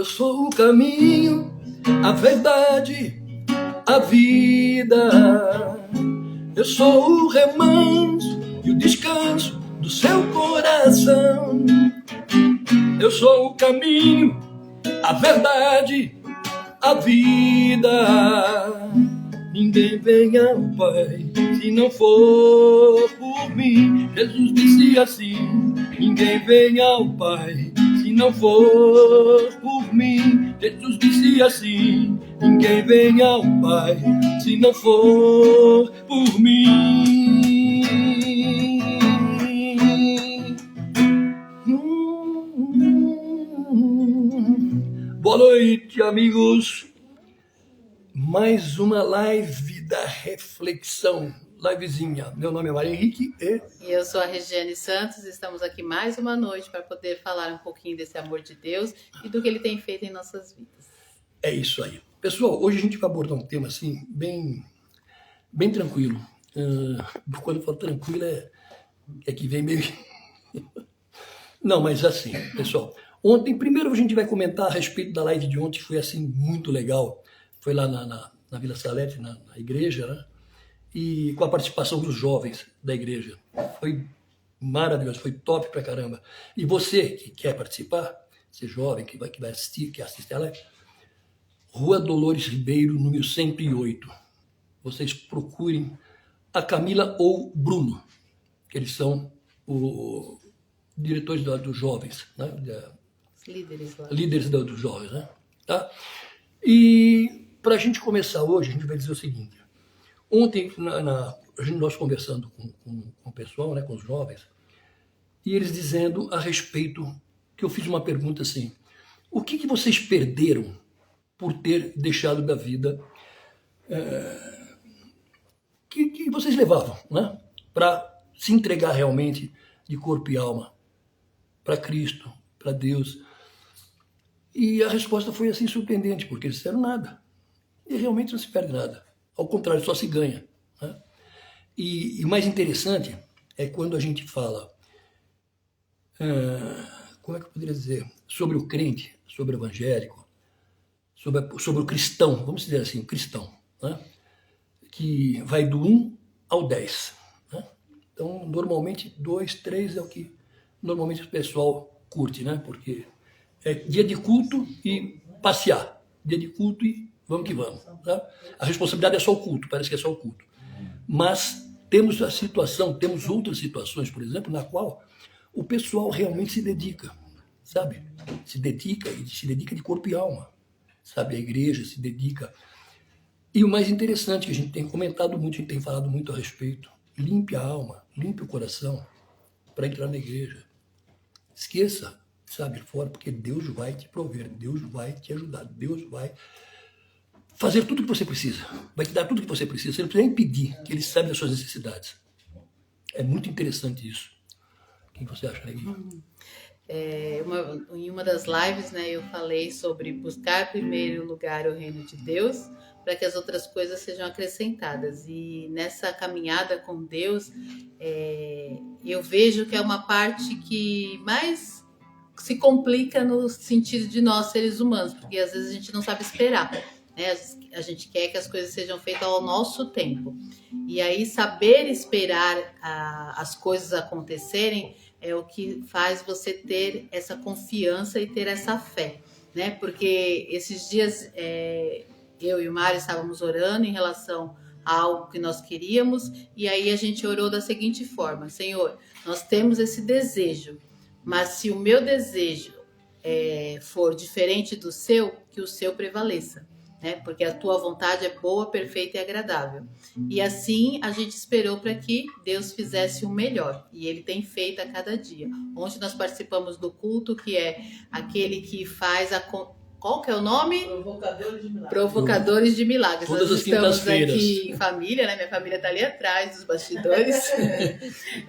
Eu sou o caminho, a verdade, a vida. Eu sou o remanso e o descanso do seu coração. Eu sou o caminho, a verdade, a vida. Ninguém vem ao Pai se não for por mim. Jesus disse assim: ninguém vem ao Pai se não for por mim. Jesus disse assim: ninguém vem ao Pai se não for por mim. Boa noite, amigos. Mais uma live da reflexão, livezinha. Meu nome é Mário Henrique e eu sou a Regiane Santos. Estamos aqui mais uma noite para poder falar um pouquinho desse amor de Deus e do que Ele tem feito em nossas vidas. É isso aí. Pessoal, hoje a gente vai abordar um tema assim, bem tranquilo. Quando eu falo tranquilo é que vem meio... Não, mas assim, pessoal. Ontem, primeiro a gente vai comentar a respeito da live de ontem, que foi assim muito legal. Foi lá na Vila Salete, na igreja, né? E com a participação dos jovens da igreja. Foi maravilhoso, foi top pra caramba. E você que quer participar, você jovem, que vai assistir, que assiste a live, Rua Dolores Ribeiro, número 108. Vocês procurem a Camila ou Bruno, que eles são os diretores dos jovens, né? Líderes dos jovens, né? Tá? E para a gente começar hoje, a gente vai dizer o seguinte. Ontem, nós conversando com o pessoal, né, com os jovens, e eles dizendo a respeito, que eu fiz uma pergunta assim: o que vocês perderam por ter deixado da vida que vocês levavam, né, para se entregar realmente de corpo e alma para Cristo, para Deus? E a resposta foi assim surpreendente, porque eles disseram nada. E realmente não se perde nada. Ao contrário, só se ganha, né? E o mais interessante é quando a gente fala, como é que eu poderia dizer, sobre o crente, sobre o evangélico, sobre o cristão, vamos dizer assim, o cristão, né? Que vai do 1 ao 10. Né? Então, normalmente, 2, 3 é o que normalmente o pessoal curte, né? Porque é dia de culto e passear. Dia de culto e vamos que vamos. Tá? A responsabilidade é só o culto, parece que é só o culto. Mas temos outras situações, por exemplo, na qual o pessoal realmente se dedica, sabe? Se dedica de corpo e alma, sabe? A igreja se dedica. E o mais interessante, que a gente tem comentado muito, a gente tem falado muito a respeito, limpe a alma, limpe o coração para entrar na igreja. Esqueça, sabe, fora, porque Deus vai te prover, Deus vai te ajudar, Deus vai fazer tudo o que você precisa, vai te dar tudo o que você precisa. Você não precisa nem pedir, que Ele sabe das suas necessidades. É muito interessante isso. O que você acha, Neguinho? Em uma das lives, né, eu falei sobre buscar em primeiro lugar o reino de Deus, para que as outras coisas sejam acrescentadas. E nessa caminhada com Deus, eu vejo que é uma parte que mais se complica no sentido de nós, seres humanos, porque às vezes a gente não sabe esperar, né? A gente quer que as coisas sejam feitas ao nosso tempo. E aí, saber esperar as coisas acontecerem é o que faz você ter essa confiança e ter essa fé, né? Porque esses dias eu e o Mário estávamos orando em relação a algo que nós queríamos, e aí a gente orou da seguinte forma: Senhor, nós temos esse desejo, mas se o meu desejo for diferente do seu, que o seu prevaleça, né? Porque a tua vontade é boa, perfeita e agradável. E assim a gente esperou para que Deus fizesse o melhor, e Ele tem feito a cada dia. Ontem nós participamos do culto, que é aquele que faz qual que é o nome? Provocadores de Milagres. Provocadores de Milagres. Todas nós as quintas-feiras. Aqui em família, né? Minha família está ali atrás dos bastidores.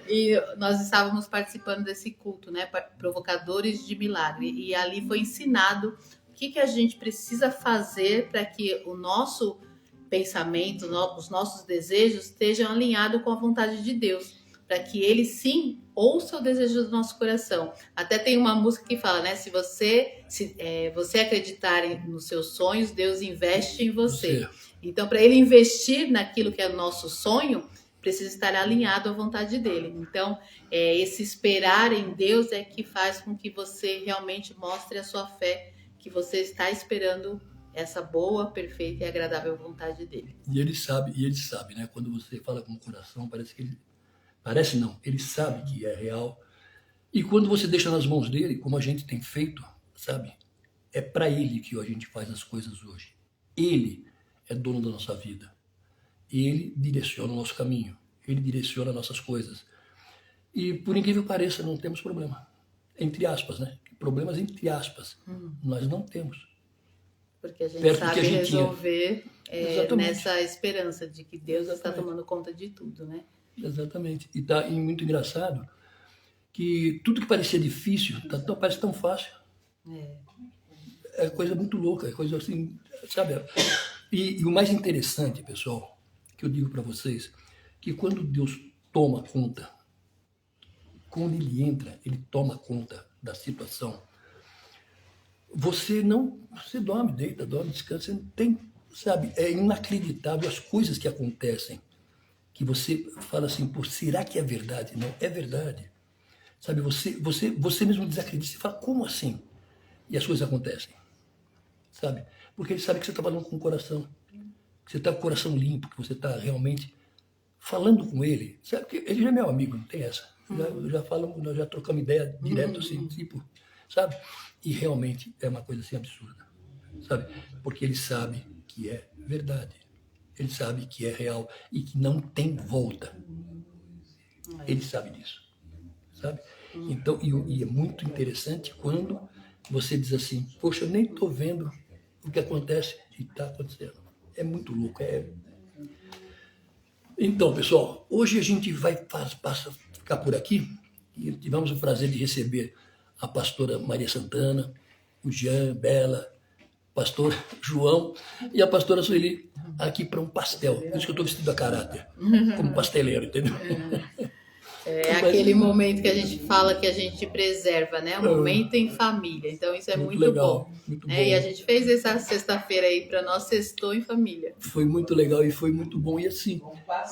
E nós estávamos participando desse culto, né? Provocadores de Milagre. E ali foi ensinado o que a gente precisa fazer para que o nosso pensamento, os nossos desejos estejam alinhados com a vontade de Deus. para que ele sim ouça o desejo do nosso coração. Até tem uma música que fala, né? Se você acreditar nos seus sonhos, Deus investe em você. Então, para ele investir naquilo que é o nosso sonho, precisa estar alinhado à vontade dele. Então, esse esperar em Deus é que faz com que você realmente mostre a sua fé, que você está esperando essa boa, perfeita e agradável vontade dele. E ele sabe, né? Quando você fala com o coração, parece que ele... Parece não, ele sabe que é real. E quando você deixa nas mãos dele, como a gente tem feito, sabe? É para ele que a gente faz as coisas hoje. Ele é dono da nossa vida. Ele direciona o nosso caminho. Ele direciona nossas coisas. E por incrível que pareça, não temos problema. Entre aspas, né? Problemas entre aspas. Nós não temos. Porque a gente sabe resolver nessa esperança de que Deus está tomando conta de tudo, né? Exatamente. E muito engraçado que tudo que parecia difícil parece tão fácil. É coisa muito louca, é coisa assim, sabe? E o mais interessante, pessoal, que eu digo para vocês, que quando Deus toma conta, quando ele entra, ele toma conta da situação, você dorme, deita, dorme, descansa, você não tem, sabe? É inacreditável as coisas que acontecem, que você fala assim, pô, será que é verdade? Não, é verdade. Sabe, você mesmo desacredita, você fala, como assim? E as coisas acontecem, sabe? Porque ele sabe que você está falando com o coração, que você está com o coração limpo, que você está realmente falando com ele. Sabe, que ele já é meu amigo, não tem essa. Nós já trocamos ideia direto, assim, tipo, sabe? E realmente é uma coisa assim absurda, sabe? Porque ele sabe que é verdade. Ele sabe que é real e que não tem volta. Ele sabe disso, sabe? Então, e é muito interessante quando você diz assim, poxa, eu nem estou vendo o que acontece e está acontecendo. É muito louco. Então, pessoal, hoje a gente vai ficar por aqui e tivemos o prazer de receber a pastora Maria Santana, o Jean, Bela, pastor João e a pastora Sueli aqui para um pastel. Por isso que eu estou vestido a caráter, como pasteleiro, entendeu? É aquele momento que a gente fala que a gente preserva, né? O momento em família. Então isso é muito legal, bom. Muito bom. E a gente fez essa sexta-feira aí para nós, sextou em família. Foi muito legal e foi muito bom. E assim,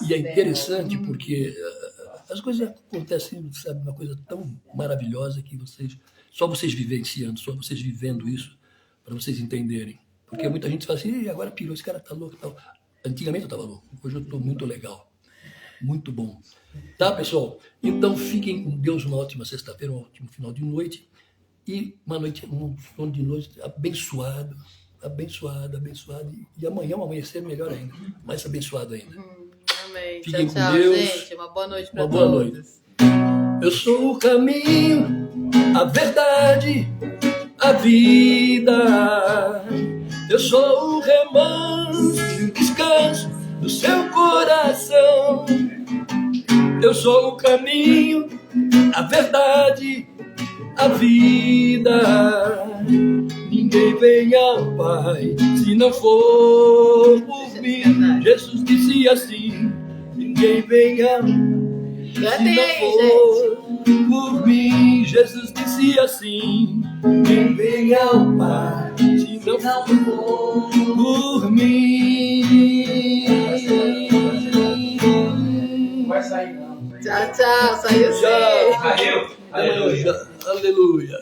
e é interessante porque as coisas acontecem, sabe, uma coisa tão maravilhosa que só vocês vivenciando, só vocês vivendo isso, para vocês entenderem. Porque muita gente fala assim, agora pirou, esse cara tá louco e tal. Antigamente eu estava louco, hoje eu estou muito legal. Muito bom. Tá, pessoal? Então fiquem com Deus, uma ótima sexta-feira, um ótimo final de noite. E uma noite, um sono de noite abençoado, abençoado, abençoado. E amanhã um amanhecer melhor ainda, mais abençoado ainda. Amém. Fiquem tchau, com Deus. gente. Uma boa noite para todos. Boa noite. Eu sou o caminho, a verdade, a vida. Eu sou o remanso e o descanso do seu coração. Eu sou o caminho, a verdade, a vida. Ninguém vem ao Pai se não for por mim. Jesus disse assim: ninguém vem ao Pai se não for por mim. Jesus disse assim: ninguém vem ao Pai se não for por mim. Não vai sair não. Tchau, tchau. Saiu sim. Tchau. Aleluia. Aleluia.